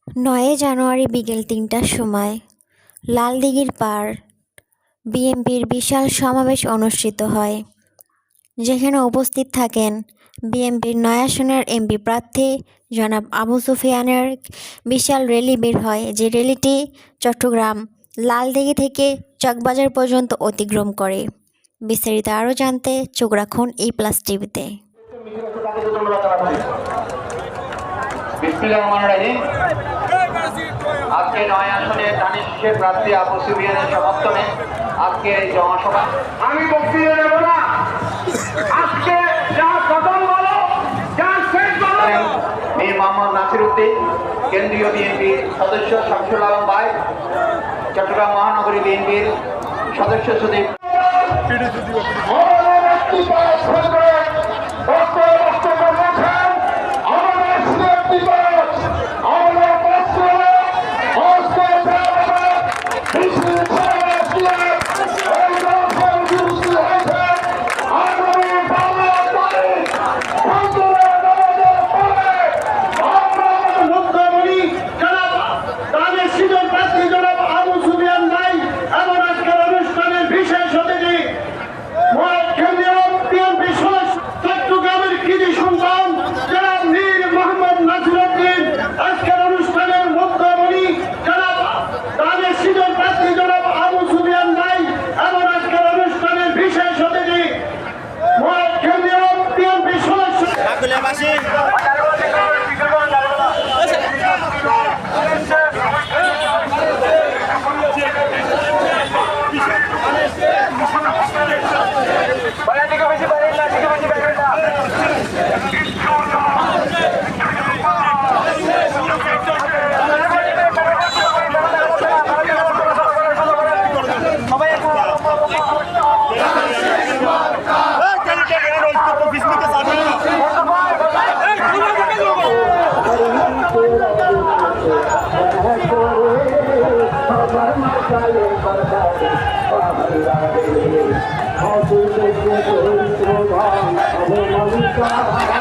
৯ জানুয়ারি বিকেল ৩টার সময় লালদিঘির পাড় বিএনপির বিশাল সমাবেশ অনুষ্ঠিত হয়, যেখানে উপস্থিত থাকেন বিএনপির ৯ আসনের এমপি প্রার্থী জনাব আবু সুফিয়ানের। বিশাল র্যালি বের হয়, যে র্যালিটি চট্টগ্রাম লালদিঘি থেকে চকবাজার পর্যন্ত অতিক্রম করে। বিস্তারিত আরও জানতে চোখ রাখুন E+ টিভিতে। আজকে ৯ আসনে ধানের শীষের প্রার্থী আবু সুফিয়ানের সমর্থনে আজকের এই জনসভা। আমি বক্তৃতা দেব না, আজকে যা কদম বলো, যা শেষ বলো। মীর মোহাম্মদ নাসির উদ্দিন, কেন্দ্রীয় বিএনপির সদস্য শামসুল আলম ভাই, চট্টগ্রাম মহানগরী বিএনপির সদস্য সচিব। I'm